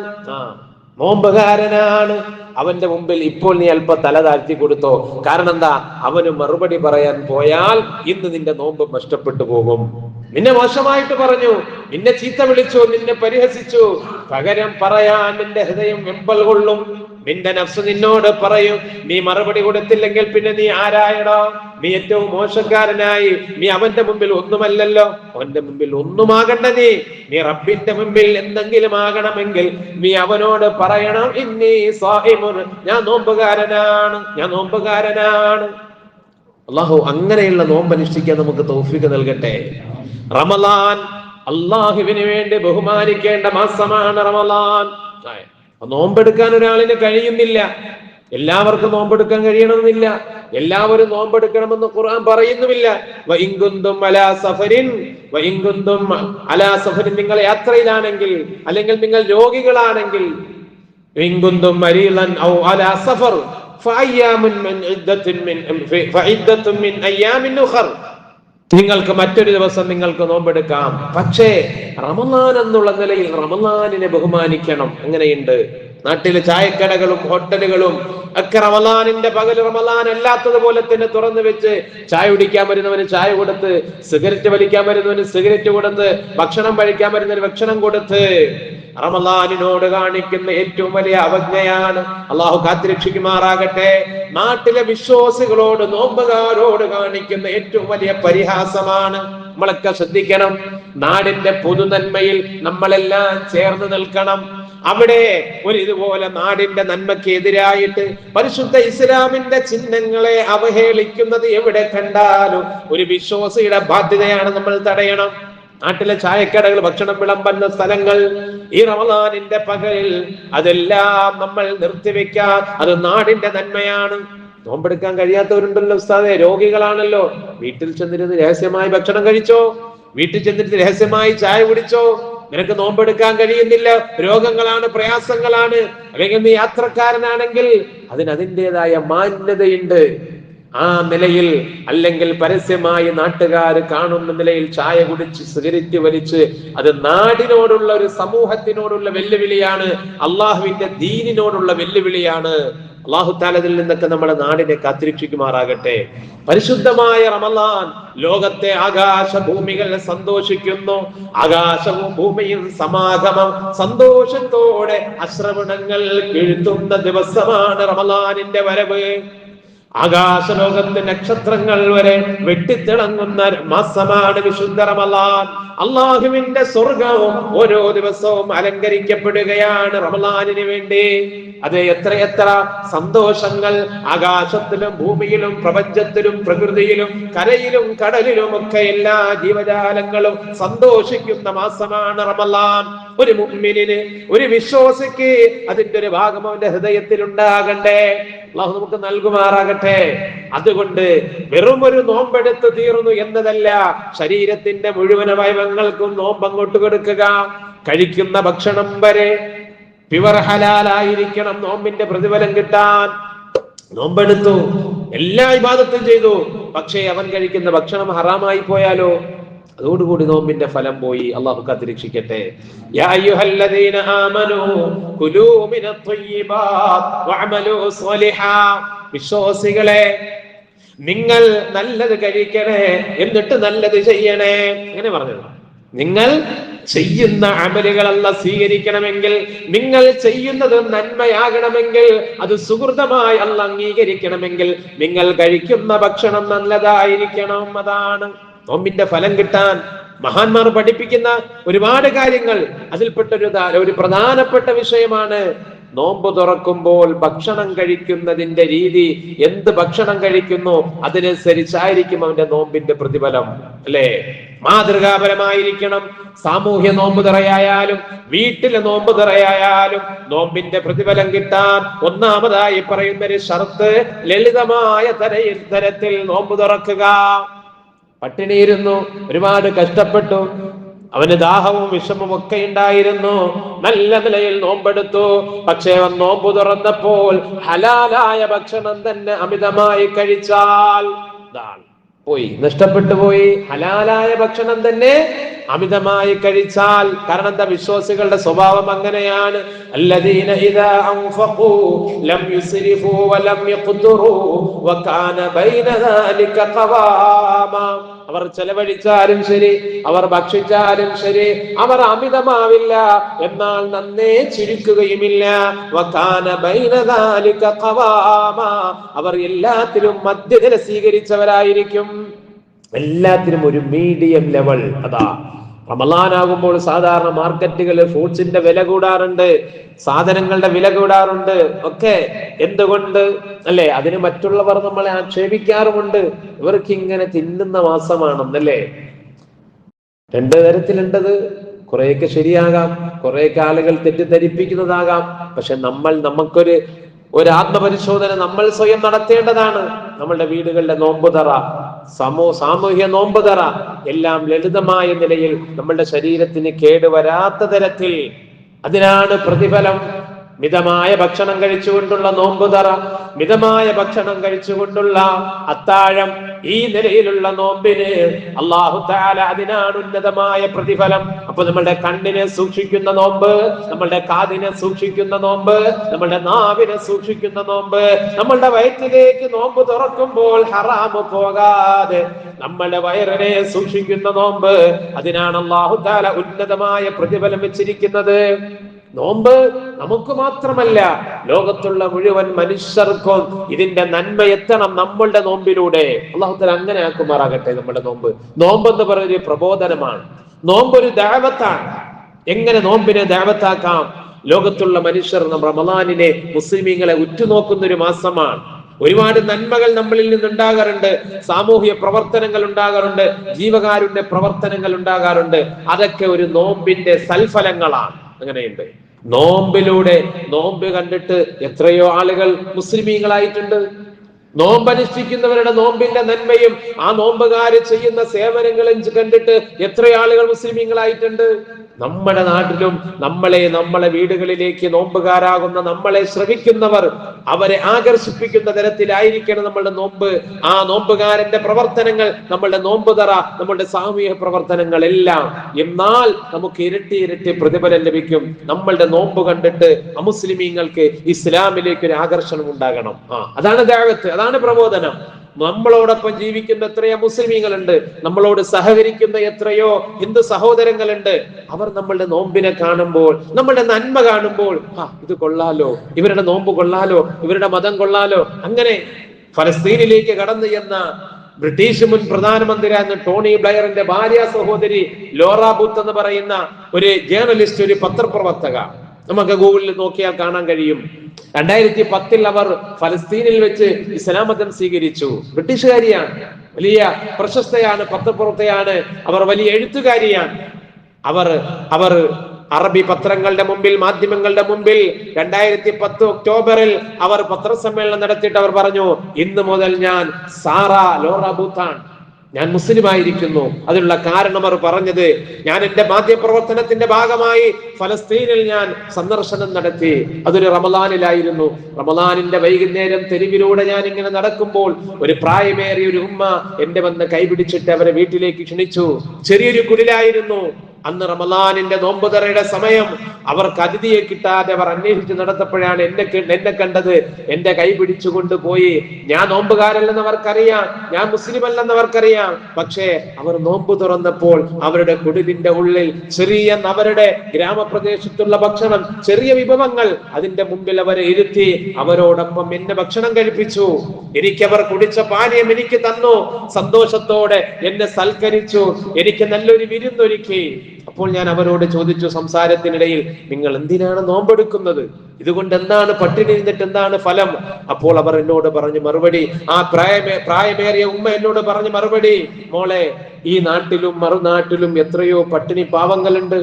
നോമ്പുകാരനാണ്. അവന്റെ മുമ്പിൽ ഇപ്പോൾ നീ അല്പം തല താഴ്ത്തി കൊടുത്തോ. കാരണം എന്താ? അവന് മറുപടി പറയാൻ പോയാൽ ഇന്ന് നിന്റെ നോമ്പ് നഷ്ടപ്പെട്ടു പോകും. നിന്നെ മോശമായിട്ട് പറഞ്ഞു, നിന്നെ ചീത്ത വിളിച്ചു, നിന്നെ പരിഹസിച്ചു, പകരം പറയാൻ നിന്റെ ഹൃദയം വെമ്പൽ കൊള്ളും. നിന്റെ നഫ്സ് നിന്നോട് പറയും, നീ മറുപടി കൊടുത്തില്ലെങ്കിൽ പിന്നെ നീ ആരായണോ? നീ ഏറ്റവും മോശക്കാരനായി. നീ അവന്റെ മുമ്പിൽ ഒന്നുമല്ലല്ലോ. അവന്റെ മുമ്പിൽ ഒന്നുമാകണ്ട. നീ റബ്ബിന്റെ മുമ്പിൽ എന്തെങ്കിലും ആകണമെങ്കിൽ നീ അവനോട് പറയണം, ഇന്നി സായിമുൻ, ഞാൻ നോമ്പുകാരനാണ്, ഞാൻ നോമ്പുകാരനാണ്. അല്ലാഹു അങ്ങനെയുള്ള നോമ്പ് അനുഷ്ഠിക്കാൻ നമുക്ക് തൗഫീഖ് നൽകട്ടെ. റമളാൻ അല്ലാഹുവിന് വേണ്ടി ബഹുമാനിക്കേണ്ട മാസമാണ് റമളാൻ. നോമ്പെടുക്കാൻ ഒരാളിന് കഴിയുന്നില്ല. എല്ലാവർക്കും നോമ്പെടുക്കാൻ കഴിയണമെന്നില്ല. എല്ലാവരും നോമ്പെടുക്കണമെന്ന് ഖുർആൻ പറയുന്നുമില്ല. വഇൻകുന്തും അലാ സഫരിൻ, വഇൻകുന്തും അലാ സഫരിൻ, നിങ്ങൾ യാത്രയിലാണെങ്കിൽ അല്ലെങ്കിൽ നിങ്ങൾ രോഗികളാണെങ്കിൽ, വഇൻകുന്തും മരീളൻ ഔ അലാ സഫർ ഫഅയ്യാമുൻ മിൻ ഫഇദ്ദത്തുൻ മിൻ അയ്യാമിൻ ഉഖർ, നിങ്ങൾക്ക് മറ്റൊരു ദിവസം നിങ്ങൾക്ക് നോമ്പെടുക്കാം. പക്ഷേ റമളാൻ എന്നുള്ള നിലയിൽ റമളാനിനെ ബഹുമാനിക്കണം. അങ്ങനെയുണ്ട്. നാട്ടിലെ ചായക്കടകളും ഹോട്ടലുകളും ഒക്കെ റമളാനിന്റെ പകൽ റമളാൻ അല്ലാത്തതുപോലെ തന്നെ തുറന്നു വെച്ച് ചായ കുടിക്കാൻ വരുന്നവന് ചായ കൊടുത്ത്, സിഗരറ്റ് വലിക്കാൻ വരുന്നവന് സിഗരറ്റ് കൊടുത്ത്, ഭക്ഷണം കഴിക്കാൻ വരുന്നവന് ഭക്ഷണം കൊടുത്ത്, റമളാനിനോട് കാണിക്കുന്ന ഏറ്റവും വലിയ അവജ്ഞയാണ്. അള്ളാഹു കാത്തുരക്ഷിക്കുമാറാകട്ടെ. നാട്ടിലെ വിശ്വാസികളോട്, നോമ്പുകാരോട് കാണിക്കുന്ന ഏറ്റവും വലിയ പരിഹാസമാണ്. നമ്മളൊക്കെ ശ്രദ്ധിക്കണം. നാടിന്റെ പൊതുനന്മയിൽ നമ്മളെല്ലാം ചേർന്ന് നിൽക്കണം. അവിടെ ഒരു ഇതുപോലെ നാടിന്റെ നന്മയ്ക്ക് എതിരായിട്ട് പരിശുദ്ധ ഇസ്ലാമിന്റെ ചിഹ്നങ്ങളെ അവഹേളിക്കുന്നത് എവിടെ കണ്ടാലും ഒരു വിശ്വാസിയുടെ ബാധ്യതയാണ് നമ്മൾ തടയണം. നാട്ടിലെ ചായക്കടകൾ, ഭക്ഷണം വിളമ്പുന്ന സ്ഥലങ്ങൾ ഈ റമളാനിന്റെ പകലിൽ അതെല്ലാം നമ്മൾ നിർത്തിവെക്കാൻ, അത് നാടിന്റെ നന്മയാണ്. നോമ്പെടുക്കാൻ കഴിയാത്തവരുണ്ടല്ലോ ഉസ്താദേ, രോഗികളാണല്ലോ. വീട്ടിൽ ചെന്നിരുന്ന് രഹസ്യമായി ഭക്ഷണം കഴിച്ചോ, വീട്ടിൽ ചെന്നിട്ട് രഹസ്യമായി ചായ കുടിച്ചോ. നിനക്ക് നോമ്പെടുക്കാൻ കഴിയുന്നില്ല, രോഗങ്ങളാണ്, പ്രയാസങ്ങളാണ്, അല്ലെങ്കിൽ നീ യാത്രക്കാരനാണെങ്കിൽ അതിൻ്റെതായ മാന്യതയുണ്ട്. ആ നിലയിൽ, അല്ലെങ്കിൽ പരസ്യമായി നാട്ടുകാർ കാണുന്ന നിലയിൽ ചായ കുടിച്ച് സിഗരറ്റ് വലിച്ച്, അത് നാടിനോടുള്ള, ഒരു സമൂഹത്തിനോടുള്ള വെല്ലുവിളിയാണ്, അള്ളാഹുവിന്റെ ദീനിനോടുള്ള വെല്ലുവിളിയാണ്. അള്ളാഹു തആല ഇതിൽ നിന്നൊക്കെ നമ്മുടെ നാടിനെ കാത്തിരക്ഷിക്കുമാറാകട്ടെ. പരിശുദ്ധമായ റമളാൻ ലോകത്തെ ആകാശഭൂമികൾ സന്തോഷിക്കുന്നു. ആകാശവും ഭൂമിയും സമാഗമം സന്തോഷത്തോടെ അശ്രവണങ്ങൾ കേൾക്കുന്ന ദിവസമാണ് റമളാനിന്റെ വരവ്. ആകാശലോകത്തെ നക്ഷത്രങ്ങൾ വരെ വെട്ടിത്തിളങ്ങുന്ന മാസമാണ് വിശുദ്ധ റമളാൻ. അള്ളാഹുവിന്റെ സ്വർഗവും ഓരോ ദിവസവും അലങ്കരിക്കപ്പെടുകയാണ് റമളാനിന് വേണ്ടി. അത് എത്രയെത്ര സന്തോഷങ്ങൾ ആകാശത്തിലും ഭൂമിയിലും പ്രപഞ്ചത്തിലും പ്രകൃതിയിലും കരയിലും കടലിലും ഒക്കെ എല്ലാ ജീവജാലങ്ങളും സന്തോഷിക്കുന്ന മാസമാണ് റമളാൻ. ഒരു മുഅ്മിനിന്, ഒരു വിശ്വാസിക്ക് അതിന്റെ ഒരു ഭാഗം അവന്റെ ഹൃദയത്തിൽ ഉണ്ടാകണ്ടേ. അല്ലാഹു നമുക്ക് നൽകുമാറാകട്ടെ. അതുകൊണ്ട് വെറും ഒരു നോമ്പെടുത്ത് തീർന്നു എന്നതല്ല, ശരീരത്തിന്റെ മുഴുവൻ അവയവങ്ങൾക്കും നോമ്പ് അങ്ങോട്ട് കൊടുക്കുക. കഴിക്കുന്ന ഭക്ഷണം വരെ പ്യുവർ ഹലാലായിരിക്കണം നോമ്പിന്റെ പ്രതിഫലം കിട്ടാൻ. നോമ്പെടുത്തു, എല്ലാ ഇബാദത്തും ചെയ്തു, പക്ഷേ അവൻ കഴിക്കുന്ന ഭക്ഷണം ഹറാമായി പോയാലോ, അതോടുകൂടി നോമ്പിന്റെ ഫലം പോയി. അള്ളാഹു കാത്തിരക്ഷിക്കട്ടെ. യാ അയ്യുഹല്ലദീന ആമനൂ കുലൂ മിനത്വയ്യിബാത് വഅമലൂ സ്വാലിഹാ. വിശ്വാസികളെ, നിങ്ങൾ നല്ലത് കഴിക്കണേ, എന്നിട്ട് നല്ലത് ചെയ്യണേ. അങ്ങനെ പറഞ്ഞത്, നിങ്ങൾ ചെയ്യുന്ന അമലുകൾ അല്ലാഹ് സ്വീകരിക്കണമെങ്കിൽ, നിങ്ങൾ ചെയ്യുന്നത് നന്മയാകണമെങ്കിൽ, അത് സുഹൃതമായി അല്ലാഹ് അംഗീകരിക്കണമെങ്കിൽ, നിങ്ങൾ കഴിക്കുന്ന ഭക്ഷണം നല്ലതായിരിക്കണം. അതാണ് നോമ്പിന്റെ ഫലം കിട്ടാൻ മഹാന്മാർ പഠിപ്പിക്കുന്ന ഒരുപാട് കാര്യങ്ങൾ. അതിൽപ്പെട്ട ഒരു പ്രധാനപ്പെട്ട വിഷയമാണ് നോമ്പ് തുറക്കുമ്പോൾ ഭക്ഷണം കഴിക്കുന്നതിന്റെ രീതി. എന്ത് ഭക്ഷണം കഴിക്കുന്നു അതിനനുസരിച്ചായിരിക്കും അവന്റെ നോമ്പിന്റെ പ്രതിഫലം, അല്ലേ? മാതൃകാപരമായിരിക്കണം. സാമൂഹ്യ നോമ്പ് തുറയായാലും വീട്ടിലെ നോമ്പ് തുറയായാലും നോമ്പിന്റെ പ്രതിഫലം കിട്ടാൻ ഒന്നാമതായി പറയുന്ന ഒരു ഷർത്ത്, ലളിതമായ തരത്തിൽ നോമ്പ് തുറക്കുക. പട്ടിണിയിരുന്നു, ഒരുപാട് കഷ്ടപ്പെട്ടു, അവന് ദാഹവും വിഷമവും ഒക്കെ ഉണ്ടായിരുന്നു, നല്ല നിലയിൽ നോമ്പെടുത്തു. പക്ഷേ അവൻ നോമ്പ് തുറന്നപ്പോൾ ഹലാലായ ഭക്ഷണം തന്നെ അമിതമായി കഴിച്ചാൽ പോയി, നഷ്ടപ്പെട്ടു പോയി. ഹലാലായ ഭക്ഷണം തന്നെ അമിതമായി കഴിച്ചാൽ. കാരണം എന്താ? വിശ്വാസികളുടെ സ്വഭാവം അങ്ങനെയാണ്. അല്ലദീന ഇദാ അൻഫഖൂ ലം യുസ്രിഫൂ വലം യഖ്തുറൂ വകാന ബൈന ദാലിക ഖവാമ. അവർ ചെലവഴിച്ചാലും ശരി, അവർ ഭക്ഷിച്ചാലും ശരി, അവർ അമിതമാവില്ല, എന്നാൽ നന്നേ ചിരിക്കുകയുമില്ല. വകാന ബൈന ദാലിക ഖവാമ. അവർ എല്ലാത്തിലും മധ്യനില സ്വീകരിച്ചവരായിരിക്കും. എല്ലാത്തിനും ഒരു മീഡിയം ലെവൽ. അതാ റമളാനാകുമ്പോൾ സാധാരണ മാർക്കറ്റുകളിൽ ഫ്രൂട്ട്സിന്റെ വില കൂടാറുണ്ട്, സാധനങ്ങളുടെ വില കൂടാറുണ്ട് ഒക്കെ. എന്തുകൊണ്ട്? അല്ലെ? അതിന് മറ്റുള്ളവർ നമ്മളെ ആക്ഷേപിക്കാറുമുണ്ട്, ഇവർക്ക് ഇങ്ങനെ തിന്നുന്ന മാസമാണെന്നല്ലേ. രണ്ടു തരത്തിലുണ്ടത്. കുറെയൊക്കെ ശരിയാകാം, കുറെയൊക്കെ ആളുകൾ തെറ്റിദ്ധരിപ്പിക്കുന്നതാകാം. പക്ഷെ നമുക്കൊരു ആത്മപരിശോധന നമ്മൾ സ്വയം നടത്തേണ്ടതാണ്. നമ്മളുടെ വീടുകളിലെ നോമ്പുതറ, സാമൂഹ്യ നോമ്പുതറ എല്ലാം ലളിതമായ നിലയിൽ നമ്മളുടെ ശരീരത്തിന് കേടുവരാത്ത തരത്തിൽ. അതിനാണ് പ്രതിഫലം. മിതമായ ഭക്ഷണം കഴിച്ചുകൊണ്ടുള്ള നോമ്പുതറ, മിതമായ ഭക്ഷണം കഴിച്ചുകൊണ്ടുള്ള അത്താഴം, ഈ നിലയിലുള്ള നോമ്പിന് അല്ലാഹു തആല അതിനാണ് ഉന്നതമായ പ്രതിഫലം. അപ്പൊ നമ്മളുടെ കണ്ണിനെ സൂക്ഷിക്കുന്ന നോമ്പ്, നമ്മളുടെ കാതിനെ സൂക്ഷിക്കുന്ന നോമ്പ്, നമ്മളുടെ നാവിനെ സൂക്ഷിക്കുന്ന നോമ്പ്, നമ്മളുടെ വയറ്റിലേക്ക് നോമ്പ് തുറക്കുമ്പോൾ ഹറാമ് പോകാതെ നമ്മളുടെ വയറിനെ സൂക്ഷിക്കുന്ന നോമ്പ്, അതിനാണ് അല്ലാഹു തആല ഉന്നതമായ പ്രതിഫലം വെച്ചിരിക്കുന്നത്. നോമ്പ് നമുക്ക് മാത്രമല്ല, ലോകത്തുള്ള മുഴുവൻ മനുഷ്യർക്കും ഇതിന്റെ നന്മ എത്തണം നമ്മളുടെ നോമ്പിലൂടെ. അല്ലാഹു തആല അങ്ങനെ ആക്കുമാറാകട്ടെ. നമ്മുടെ നോമ്പ് എന്ന് പറയുന്ന പ്രബോധനമാണ്. നോമ്പ് ഒരു ദഅവത്താണ്. എങ്ങനെ നോമ്പിനെ ദഅവത്താക്കാം? ലോകത്തുള്ള മനുഷ്യർ റമളാനിനെ, മുസ്ലിമീങ്ങളെ ഉറ്റുനോക്കുന്ന ഒരു മാസമാണ്. ഒരുപാട് നന്മകൾ നമ്മളിൽ നിന്നുണ്ടാകാറുണ്ട്, സാമൂഹ്യ പ്രവർത്തനങ്ങൾ ഉണ്ടാകാറുണ്ട്, ജീവകാരുണ്യ പ്രവർത്തനങ്ങൾ ഉണ്ടാകാറുണ്ട്. അതൊക്കെ ഒരു നോമ്പിന്റെ സൽഫലങ്ങളാണ്. അങ്ങനെയുണ്ട്. നോമ്പിലൂടെ, നോമ്പ് കണ്ടിട്ട് എത്രയോ ആളുകൾ മുസ്ലിമീങ്ങളായിട്ടുണ്ട്. നോമ്പനുഷ്ഠിക്കുന്നവരുടെ നോമ്പിന്റെ നന്മയും ആ നോമ്പുകാര് ചെയ്യുന്ന സേവനങ്ങളും കണ്ടിട്ട് എത്രയോ ആളുകൾ മുസ്ലിമീങ്ങളായിട്ടുണ്ട്. നമ്മുടെ നാട്ടിലും നമ്മളെ വീടുകളിലേക്ക് നോമ്പുകാരാകുന്ന നമ്മളെ ശ്രമിക്കുന്നവർ, അവരെ ആകർഷിപ്പിക്കുന്ന തരത്തിലായിരിക്കണം നമ്മളുടെ നോമ്പ്. ആ നോമ്പുകാരന്റെ പ്രവർത്തനങ്ങൾ, നമ്മളുടെ നോമ്പുതറ, നമ്മളുടെ സാമൂഹിക പ്രവർത്തനങ്ങൾ എല്ലാം. എന്നാൽ നമുക്ക് ഇരട്ടി പ്രതിഫലം ലഭിക്കും. നമ്മളുടെ നോമ്പ് കണ്ടിട്ട് അമുസ്ലിമീങ്ങൾക്ക് ഇസ്ലാമിലേക്ക് ഒരു ആകർഷണം ഉണ്ടാകണം. അതാണ് ദഅവത്ത്, അതാണ് പ്രബോധനം. നമ്മളോടൊപ്പം ജീവിക്കുന്ന എത്രയോ മുസ്ലിമീങ്ങളുണ്ട്, നമ്മളോട് സഹകരിക്കുന്ന എത്രയോ ഹിന്ദു സഹോദരങ്ങളുണ്ട്. അവർ നമ്മളുടെ നോമ്പിനെ കാണുമ്പോൾ, നമ്മളുടെ നന്മ കാണുമ്പോൾ, ഇത് കൊള്ളാലോ, ഇവരുടെ നോമ്പ് കൊള്ളാലോ, ഇവരുടെ മതം കൊള്ളാലോ, അങ്ങനെ ഫലസ്തീനിലേക്ക് കടന്നു എന്ന ബ്രിട്ടീഷ് മുൻ പ്രധാനമന്ത്രിയായിരുന്ന ടോണി ബ്ലെയറിന്റെ ഭാര്യ സഹോദരി ലോറ ബൂത്ത് എന്ന് പറയുന്ന ഒരു ജേർണലിസ്റ്റ്, ഒരു പത്രപ്രവർത്തക, നമുക്ക് ഗൂഗിളിൽ നോക്കിയാൽ കാണാൻ കഴിയും. 2010 അവർ ഫലസ്തീനിൽ വെച്ച് ഇസ്ലാം മതം സ്വീകരിച്ചു. ബ്രിട്ടീഷുകാരിയാണ്, വലിയ പ്രശസ്തയാണ്, പത്രപ്രവർത്തകയാണ്, അവർ വലിയ എഴുത്തുകാരിയാണ്. അവർ അറബി പത്രങ്ങളുടെ മുമ്പിൽ, മാധ്യമങ്ങളുടെ മുമ്പിൽ 2010 ഒക്ടോബറിൽ അവർ പത്രസമ്മേളനം നടത്തിയിട്ട് അവർ പറഞ്ഞു, ഇന്ന് മുതൽ ഞാൻ സാറ ലോറ ബൂത്താണ്, ഞാൻ മുസ്ലിം ആയിരിക്കുന്നു. അതിനുള്ള കാരണം അവർ പറഞ്ഞത്, ഞാൻ എന്റെ മാധ്യമപ്രവർത്തനത്തിന്റെ ഭാഗമായി ഫലസ്തീനിൽ ഞാൻ സന്ദർശനം നടത്തി. അതൊരു റമദാനിലായിരുന്നു. റമദാനിന്റെ വൈകുന്നേരം തെരുവിലൂടെ ഞാൻ ഇങ്ങനെ നടക്കുമ്പോൾ ഒരു പ്രായമേറിയ ഒരു ഉമ്മ എന്റെ വന്ന് കൈപിടിച്ചിട്ട് അവരെ വീട്ടിലേക്ക് ക്ഷണിച്ചു. ചെറിയൊരു കുടിലായിരുന്നു. അന്ന് റമദാനിന്റെ നോമ്പുതറയുടെ സമയം. അവർക്ക് അതിഥിയെ കിട്ടാതെ അവർ അന്വേഷിച്ച് നടത്തപ്പോഴാണ് എന്നെ കണ്ടത്. എന്റെ കൈ പിടിച്ചു കൊണ്ടുപോയി. ഞാൻ നോമ്പുകാരല്ലെന്ന് അവർക്കറിയാം, ഞാൻ മുസ്ലിം അല്ലെന്ന് അവർക്കറിയാം. പക്ഷേ അവർ നോമ്പ് തുറന്നപ്പോൾ അവരുടെ കുടിലിന്റെ ഉള്ളിൽ ചെറിയ, അവരുടെ ഗ്രാമപ്രദേശത്തുള്ള ഭക്ഷണം, ചെറിയ വിഭവങ്ങൾ, അതിന്റെ മുമ്പിൽ അവരെ ഇരുത്തി അവരോടൊപ്പം എന്നെ ഭക്ഷണം കഴിപ്പിച്ചു. എനിക്കവർ കുടിച്ച പാനീയം എനിക്ക് തന്നു. സന്തോഷത്തോടെ എന്നെ സൽക്കരിച്ചു. എനിക്ക് നല്ലൊരു വിരുന്നൊരുക്കി. അപ്പോൾ ഞാൻ അവരോട് ചോദിച്ചു സംസാരത്തിനിടയിൽ, നിങ്ങൾ എന്തിനാണ് നോമ്പെടുക്കുന്നത്? ഇതുകൊണ്ട് എന്താണ്, പട്ടിണി ഇരുന്നിട്ട് എന്താണ് ഫലം? അപ്പോൾ അവർ എന്നോട് പറഞ്ഞു മറുപടി, ആ പ്രായമേറിയ ഉമ്മ എന്നോട് പറഞ്ഞു മറുപടി, മോളെ, ഈ നാട്ടിലും മറുനാട്ടിലും എത്രയോ പട്ടിണി പാവങ്ങളുണ്ട്.